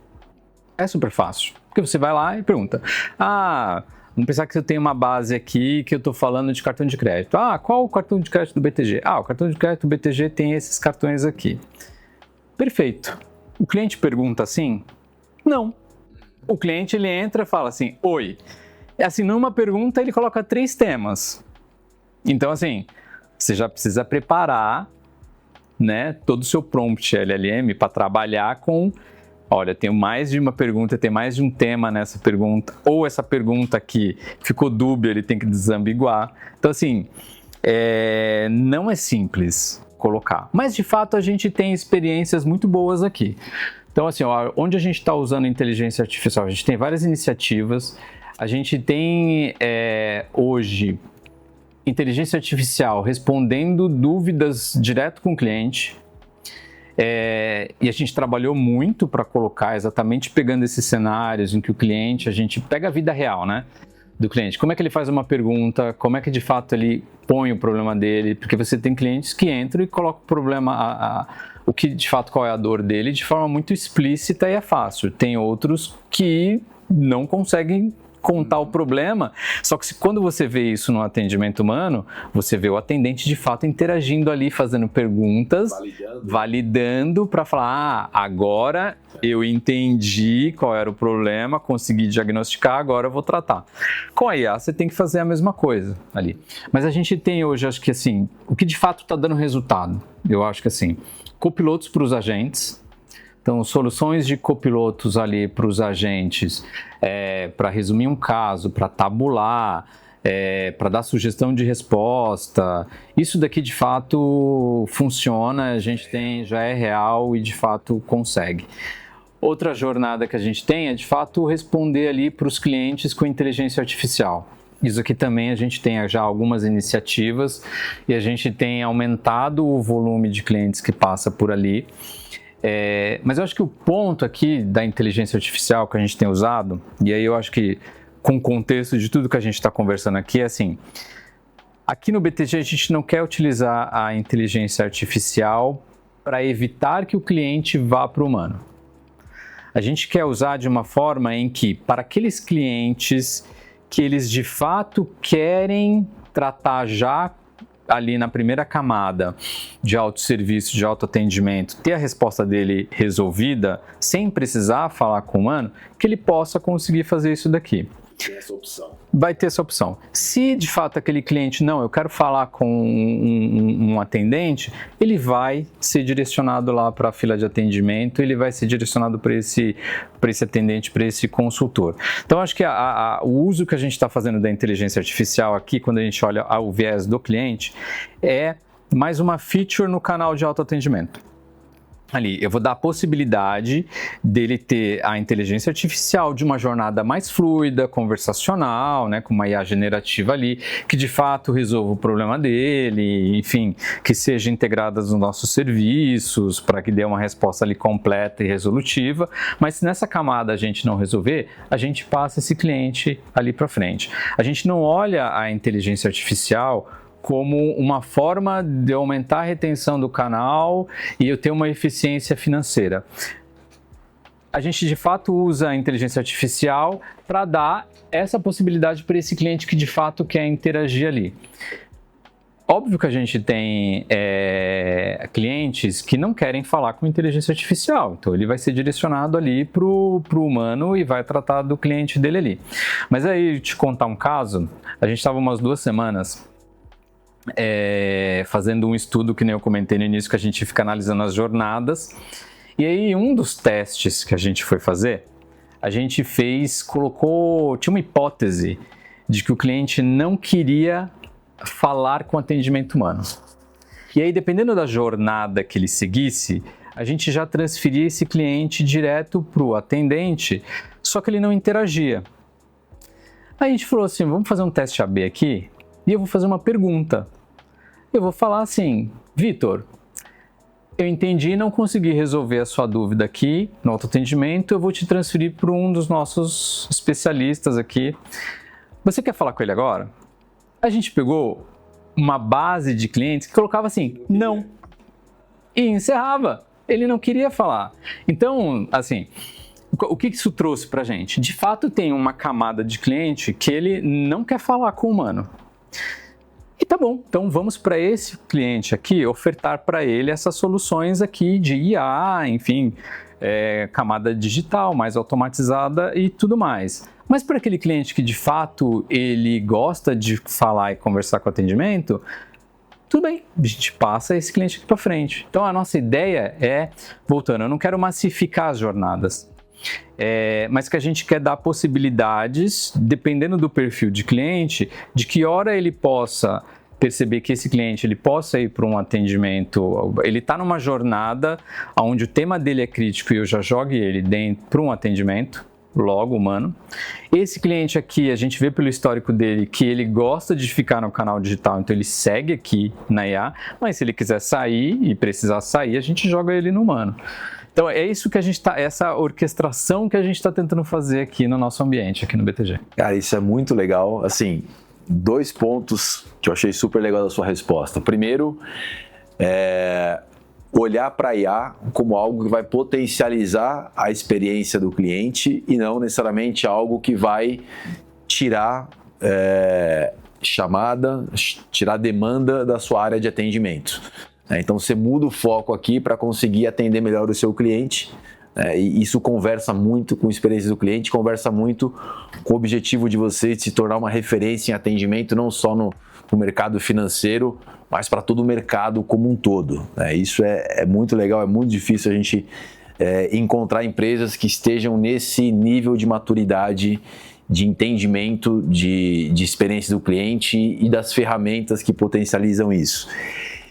É super fácil. Porque você vai lá e pergunta: vamos pensar que eu tenho uma base aqui que eu estou falando de cartão de crédito. Qual o cartão de crédito do BTG? O cartão de crédito do BTG tem esses cartões aqui. Perfeito. O cliente pergunta assim? Não. O cliente, ele entra e fala assim: oi. Assim, numa pergunta, ele coloca 3 temas. Então, assim, você já precisa preparar, né, todo o seu prompt LLM para trabalhar com: olha, tenho mais de uma pergunta, tem mais de um tema nessa pergunta, ou essa pergunta aqui ficou dúbia, ele tem que desambiguar. Então, assim, não é simples colocar. Mas, de fato, a gente tem experiências muito boas aqui. Então, assim, onde a gente está usando inteligência artificial? A gente tem várias iniciativas. A gente tem, hoje, inteligência artificial respondendo dúvidas direto com o cliente. E a gente trabalhou muito para colocar exatamente pegando esses cenários em que o cliente, a gente pega a vida real, né, do cliente. Como é que ele faz uma pergunta, como é que de fato ele põe o problema dele, porque você tem clientes que entram e colocam o problema, o que de fato qual é a dor dele de forma muito explícita e é fácil. Tem outros que não conseguem contar o problema, só que quando você vê isso no atendimento humano, você vê o atendente de fato interagindo ali, fazendo perguntas, validando para falar: agora eu entendi qual era o problema, consegui diagnosticar, agora eu vou tratar. Com a IA você tem que fazer a mesma coisa ali. Mas a gente tem hoje, acho que assim, o que de fato está dando resultado, eu acho que assim, copilotos para os agentes. Então, soluções de copilotos ali para os agentes, para resumir um caso, para tabular, para dar sugestão de resposta. Isso daqui de fato funciona, a gente tem, já é real e de fato consegue. Outra jornada que a gente tem é de fato responder ali para os clientes com inteligência artificial. Isso aqui também a gente tem já algumas iniciativas e a gente tem aumentado o volume de clientes que passa por ali. Mas eu acho que o ponto aqui da inteligência artificial que a gente tem usado, e aí eu acho que com o contexto de tudo que a gente está conversando aqui, é assim: aqui no BTG a gente não quer utilizar a inteligência artificial para evitar que o cliente vá para o humano. A gente quer usar de uma forma em que, para aqueles clientes que eles de fato querem tratar já ali na primeira camada de autosserviço, de autoatendimento, ter a resposta dele resolvida, sem precisar falar com o humano, que ele possa conseguir fazer isso daqui. Tem essa opção. Vai ter essa opção. Se de fato aquele cliente, não, eu quero falar com um atendente, ele vai ser direcionado lá para a fila de atendimento, ele vai ser direcionado para esse atendente, para esse consultor. Então, acho que o uso que a gente está fazendo da inteligência artificial aqui, quando a gente olha o viés do cliente, é mais uma feature no canal de autoatendimento. Ali, eu vou dar a possibilidade dele ter a inteligência artificial de uma jornada mais fluida, conversacional, né, com uma IA generativa ali, que de fato resolva o problema dele, enfim, que seja integrada nos nossos serviços, para que dê uma resposta ali completa e resolutiva, mas se nessa camada a gente não resolver, a gente passa esse cliente ali para frente. A gente não olha a inteligência artificial como uma forma de aumentar a retenção do canal e eu ter uma eficiência financeira. a gente de fato usa a inteligência artificial para dar essa possibilidade para esse cliente que de fato quer interagir ali. Óbvio que a gente tem clientes que não querem falar com inteligência artificial, então ele vai ser direcionado ali para o humano e vai tratar do cliente dele ali. Mas aí, te contar um caso, a gente estava umas 2 semanas fazendo um estudo, que nem eu comentei no início, que a gente fica analisando as jornadas, e aí um dos testes que a gente foi fazer, a gente tinha uma hipótese de que o cliente não queria falar com atendimento humano. E aí, dependendo da jornada que ele seguisse, a gente já transferia esse cliente direto para o atendente, só que ele não interagia. Aí a gente falou assim, vamos fazer um teste AB aqui, e eu vou fazer uma pergunta. Eu vou falar assim, Vitor, eu entendi e não consegui resolver a sua dúvida aqui no autoatendimento, eu vou te transferir para um dos nossos especialistas aqui. Você quer falar com ele agora? A gente pegou uma base de clientes que colocava assim, não, e encerrava. Ele não queria falar. Então, assim, o que isso trouxe pra gente? De fato, tem uma camada de cliente que ele não quer falar com o humano. E tá bom, então vamos para esse cliente aqui ofertar para ele essas soluções aqui de IA, enfim, camada digital, mais automatizada e tudo mais. Mas para aquele cliente que de fato ele gosta de falar e conversar com o atendimento, tudo bem, a gente passa esse cliente aqui para frente. Então a nossa ideia voltando, eu não quero massificar as jornadas, mas que a gente quer dar possibilidades, dependendo do perfil de cliente, de que hora ele possa perceber que esse cliente ele possa ir para um atendimento, ele está numa jornada onde o tema dele é crítico e eu já jogue ele dentro para um atendimento, logo humano. Esse cliente aqui, a gente vê pelo histórico dele que ele gosta de ficar no canal digital, então ele segue aqui na IA, mas se ele quiser sair e precisar sair, a gente joga ele no humano. Então é isso que a gente essa orquestração que a gente está tentando fazer aqui no nosso ambiente, aqui no BTG. Cara, isso é muito legal. Assim, 2 pontos que eu achei super legal da sua resposta. Primeiro, olhar para a IA como algo que vai potencializar a experiência do cliente e não necessariamente algo que vai tirar tirar demanda da sua área de atendimento. Então você muda o foco aqui para conseguir atender melhor o seu cliente, e isso conversa muito com a experiência do cliente, conversa muito com o objetivo de você se tornar uma referência em atendimento, não só no mercado financeiro, mas para todo o mercado como um todo. Isso é muito legal, é muito difícil a gente encontrar empresas que estejam nesse nível de maturidade, de entendimento, de experiência do cliente e das ferramentas que potencializam isso.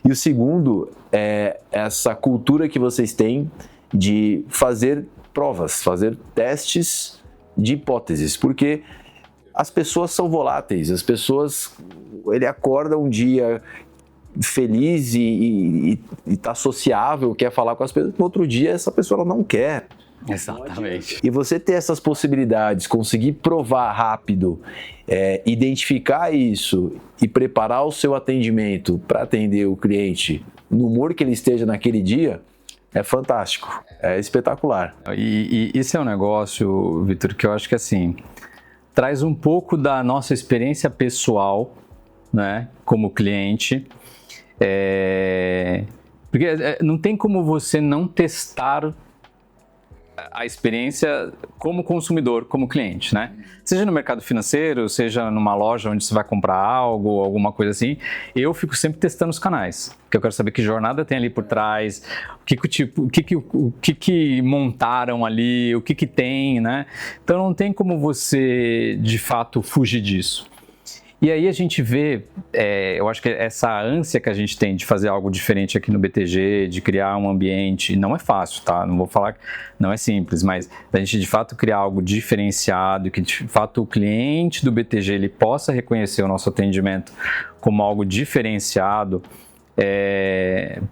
E o segundo é essa cultura que vocês têm de fazer provas, fazer testes de hipóteses, porque as pessoas são voláteis, ele acorda um dia feliz e está sociável, quer falar com as pessoas, no outro dia essa pessoa não quer. Exatamente. E você ter essas possibilidades, conseguir provar rápido, identificar isso e preparar o seu atendimento para atender o cliente no humor que ele esteja naquele dia, é fantástico, é espetacular. E isso é um negócio, Vitor, que eu acho que assim, traz um pouco da nossa experiência pessoal, né, como cliente, porque não tem como você não testar a experiência como consumidor, como cliente, né? Seja no mercado financeiro, seja numa loja onde você vai comprar algo, alguma coisa assim, eu fico sempre testando os canais, porque eu quero saber que jornada tem ali por trás, o que montaram ali, o que tem, né? Então não tem como você, de fato, fugir disso. E aí a gente vê, eu acho que essa ânsia que a gente tem de fazer algo diferente aqui no BTG, de criar um ambiente, não é fácil, tá? Não vou falar que não é simples, mas a gente de fato criar algo diferenciado, que de fato o cliente do BTG ele possa reconhecer o nosso atendimento como algo diferenciado,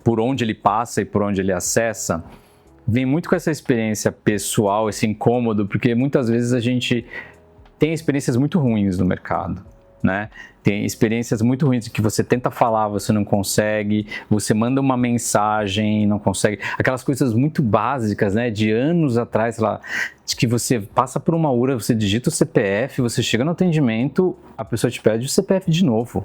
por onde ele passa e por onde ele acessa, vem muito com essa experiência pessoal, esse incômodo, porque muitas vezes a gente tem experiências muito ruins no mercado. né? Tem experiências muito ruins que você tenta falar, você não consegue, você manda uma mensagem, não consegue. Aquelas coisas muito básicas, né, de anos atrás, lá, de que você passa por uma URA, você digita o CPF, você chega no atendimento, a pessoa te pede o CPF de novo.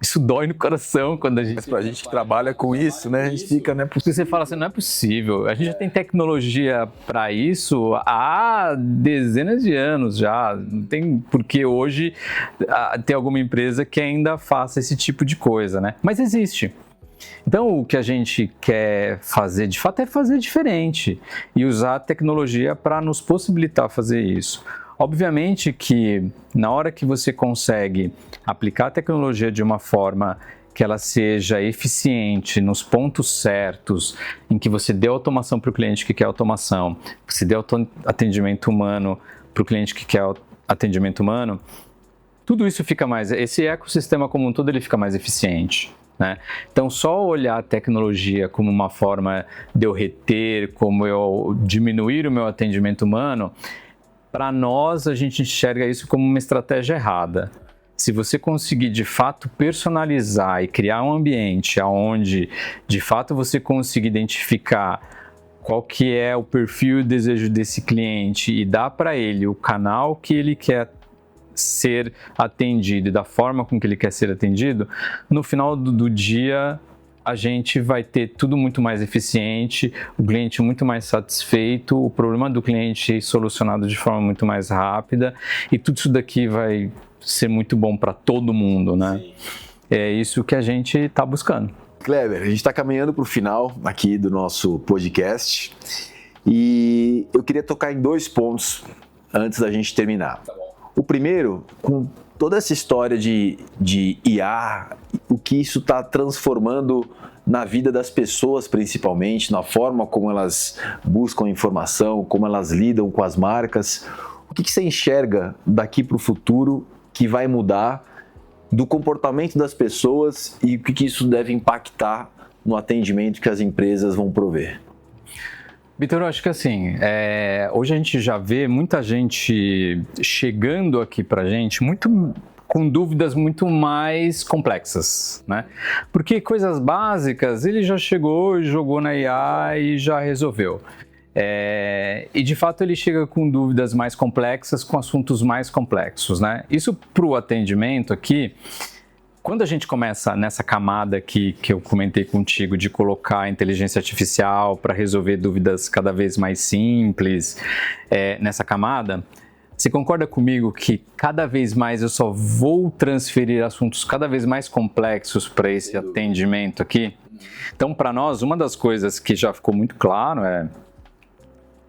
Isso dói no coração quando a gente... Mas pra gente que trabalha com isso, né? A gente fica, né? Porque você fala assim, não é possível. A gente já tem tecnologia para isso há dezenas de anos já. Não tem por que hoje ter alguma empresa que ainda faça esse tipo de coisa, né? Mas existe. Então, o que a gente quer fazer, de fato, é fazer diferente e usar a tecnologia para nos possibilitar fazer isso. Obviamente que na hora que você consegue aplicar a tecnologia de uma forma que ela seja eficiente nos pontos certos, em que você dê automação para o cliente que quer automação, você dê atendimento humano para o cliente que quer atendimento humano, tudo isso fica mais, esse ecossistema como um todo ele fica mais eficiente, né? Então só olhar a tecnologia como uma forma de eu reter, como eu diminuir o meu atendimento humano, para nós, a gente enxerga isso como uma estratégia errada. Se você conseguir, de fato, personalizar e criar um ambiente onde, de fato, você conseguir identificar qual que é o perfil e o desejo desse cliente e dar para ele o canal que ele quer ser atendido e da forma com que ele quer ser atendido, no final do dia... a gente vai ter tudo muito mais eficiente, o cliente muito mais satisfeito, o problema do cliente solucionado de forma muito mais rápida e tudo isso daqui vai ser muito bom para todo mundo, né? Sim. É isso que a gente está buscando. Kleber, a gente está caminhando para o final aqui do nosso podcast e eu queria tocar em 2 pontos antes da gente terminar. Tá bom. O primeiro, com toda essa história de IA, o que isso está transformando na vida das pessoas, principalmente, na forma como elas buscam informação, como elas lidam com as marcas. O que você enxerga daqui para o futuro que vai mudar do comportamento das pessoas e o que isso deve impactar no atendimento que as empresas vão prover? Vitor, eu acho que assim, hoje a gente já vê muita gente chegando aqui pra gente, com dúvidas muito mais complexas, né? Porque coisas básicas, ele já chegou, jogou na IA e já resolveu. E de fato ele chega com dúvidas mais complexas, com assuntos mais complexos, né? Isso para o atendimento aqui, quando a gente começa nessa camada aqui que eu comentei contigo de colocar a inteligência artificial para resolver dúvidas cada vez mais simples, nessa camada, você concorda comigo que cada vez mais eu só vou transferir assuntos cada vez mais complexos para esse atendimento aqui? Então, para nós, uma das coisas que já ficou muito claro é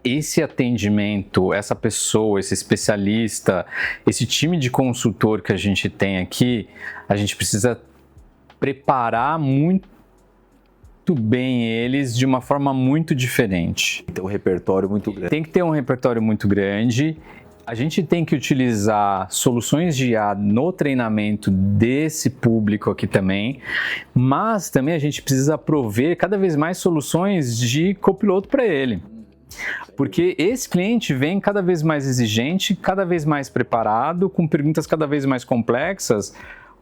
esse atendimento, essa pessoa, esse especialista, esse time de consultor que a gente tem aqui, a gente precisa preparar muito bem eles de uma forma muito diferente. Tem um repertório muito grande. Tem que ter um repertório muito grande. A gente tem que utilizar soluções de IA no treinamento desse público aqui também, mas também a gente precisa prover cada vez mais soluções de copiloto para ele. Porque esse cliente vem cada vez mais exigente, cada vez mais preparado, com perguntas cada vez mais complexas,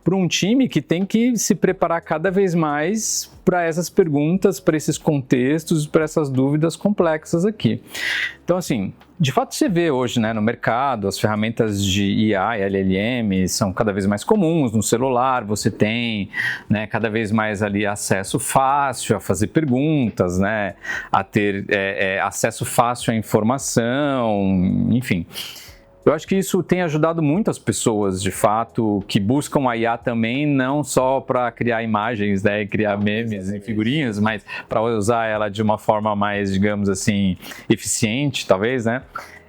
para um time que tem que se preparar cada vez mais para essas perguntas, para esses contextos, para essas dúvidas complexas aqui. Então, assim, de fato você vê hoje, né, no mercado, as ferramentas de IA e LLM são cada vez mais comuns. No celular você tem, né, cada vez mais ali acesso fácil a fazer perguntas, né, a ter acesso fácil à informação, enfim. Eu acho que isso tem ajudado muito as pessoas, de fato, que buscam a IA também, não só para criar imagens, né, e criar memes e figurinhas, mas para usar ela de uma forma mais, digamos assim, eficiente, talvez, né?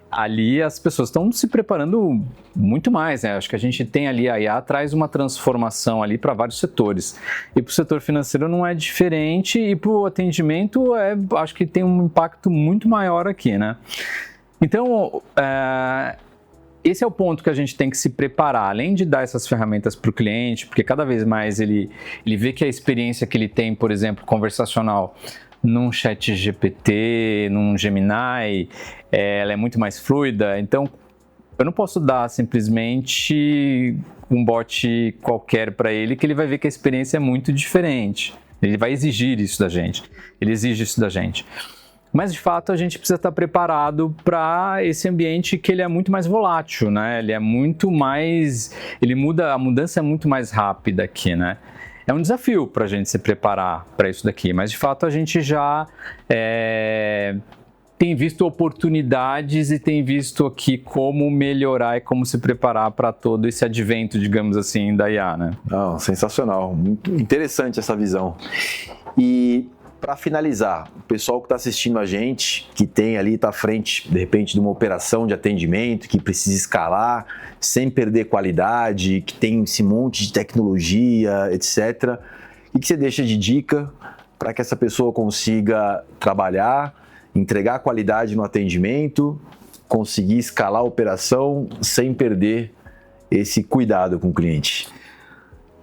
Ali as pessoas estão se preparando muito mais, né? Acho que a gente tem ali, a IA traz uma transformação ali para vários setores. E para o setor financeiro não é diferente, e para o atendimento acho que tem um impacto muito maior aqui, né? Então, esse é o ponto que a gente tem que se preparar, além de dar essas ferramentas para o cliente, porque cada vez mais ele vê que a experiência que ele tem, por exemplo, conversacional, num chat GPT, num Gemini, ela é muito mais fluida. Então, eu não posso dar simplesmente um bot qualquer para ele, que ele vai ver que a experiência é muito diferente. Ele vai exigir isso da gente. Ele exige isso da gente. Mas, de fato, a gente precisa estar preparado para esse ambiente que ele é muito mais volátil, né? Ele é muito mais... a mudança é muito mais rápida aqui, né? É um desafio para a gente se preparar para isso daqui, mas, de fato, a gente já tem visto oportunidades e tem visto aqui como melhorar e como se preparar para todo esse advento, digamos assim, da IA, né? Não, sensacional. Muito interessante essa visão. E... para finalizar, o pessoal que está assistindo a gente, que tem ali, está à frente, de repente, de uma operação de atendimento, que precisa escalar, sem perder qualidade, que tem esse monte de tecnologia, etc. O que você deixa de dica para que essa pessoa consiga trabalhar, entregar qualidade no atendimento, conseguir escalar a operação sem perder esse cuidado com o cliente?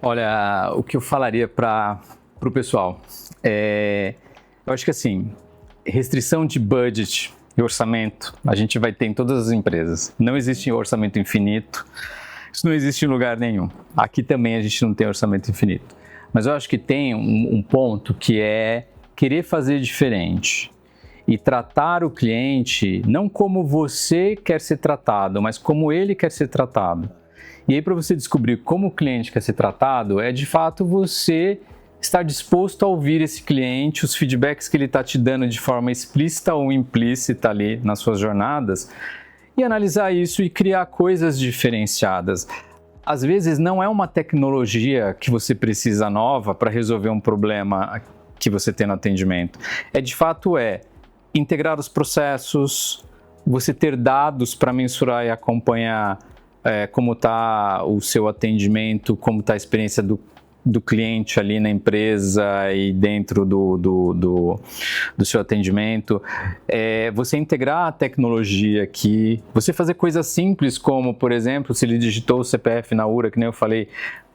Olha, o que eu falaria para o pessoal... eu acho que assim, restrição de budget e orçamento, a gente vai ter em todas as empresas. Não existe orçamento infinito, isso não existe em lugar nenhum. Aqui também a gente não tem orçamento infinito. Mas eu acho que tem um ponto que é querer fazer diferente e tratar o cliente não como você quer ser tratado, mas como ele quer ser tratado. E aí, para você descobrir como o cliente quer ser tratado, é de fato você estar disposto a ouvir esse cliente, os feedbacks que ele está te dando de forma explícita ou implícita ali nas suas jornadas, e analisar isso e criar coisas diferenciadas. Às vezes não é uma tecnologia que você precisa nova para resolver um problema que você tem no atendimento. De fato integrar os processos, você ter dados para mensurar e acompanhar como está o seu atendimento, como está a experiência do cliente ali na empresa e dentro do seu atendimento, você integrar a tecnologia aqui, você fazer coisas simples como, por exemplo, se ele digitou o CPF na URA, que nem eu falei,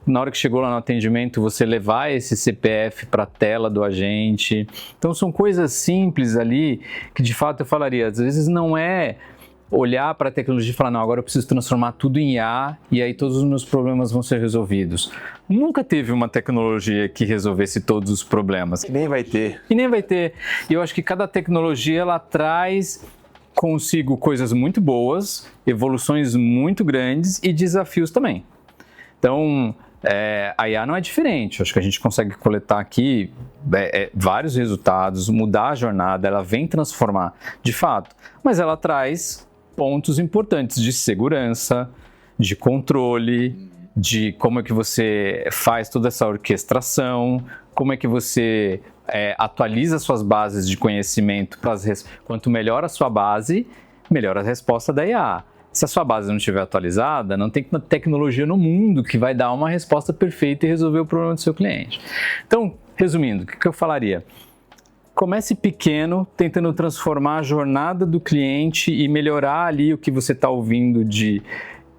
na hora que chegou lá no atendimento, você levar esse CPF para a tela do agente. Então são coisas simples ali que de fato eu falaria, às vezes não é olhar para a tecnologia e falar, não, agora eu preciso transformar tudo em IA e aí todos os meus problemas vão ser resolvidos. Nunca teve uma tecnologia que resolvesse todos os problemas. E nem vai ter. E nem vai ter. E eu acho que cada tecnologia, ela traz consigo coisas muito boas, evoluções muito grandes e desafios também. Então, a IA não é diferente. Eu acho que a gente consegue coletar aqui vários resultados, mudar a jornada, ela vem transformar, de fato. Mas ela traz pontos importantes de segurança, de controle, de como é que você faz toda essa orquestração, como é que você atualiza suas bases de conhecimento. Quanto melhor a sua base, melhor a resposta da IA. Se a sua base não estiver atualizada, não tem tecnologia no mundo que vai dar uma resposta perfeita e resolver o problema do seu cliente. Então, resumindo, o que eu falaria? Comece pequeno, tentando transformar a jornada do cliente e melhorar ali o que você está ouvindo de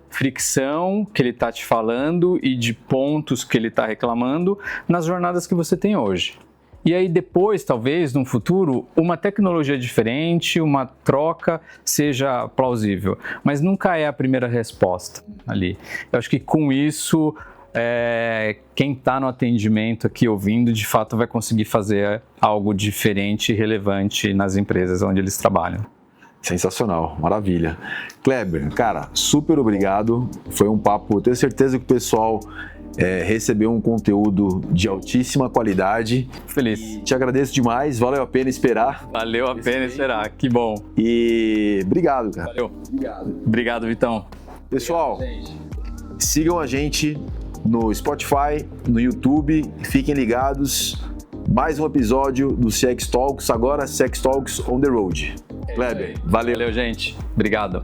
fricção que ele está te falando e de pontos que ele está reclamando nas jornadas que você tem hoje. E aí depois, talvez, no futuro, uma tecnologia diferente, uma troca seja plausível. Mas nunca é a primeira resposta ali. Eu acho que com isso, quem está no atendimento aqui ouvindo, de fato vai conseguir fazer algo diferente e relevante nas empresas onde eles trabalham. Sensacional, maravilha. Kleber, cara, super obrigado. Foi um papo, eu tenho certeza que o pessoal recebeu um conteúdo de altíssima qualidade. Feliz. E te agradeço demais, valeu a pena esperar. Valeu a pena esperar, que bom. E obrigado, cara. Valeu. Obrigado, Vitão. Pessoal, sigam a gente no Spotify, no YouTube, fiquem ligados. Mais um episódio do CX Talks, agora CX Talks on the road. Kleber, valeu. Valeu, gente. Obrigado.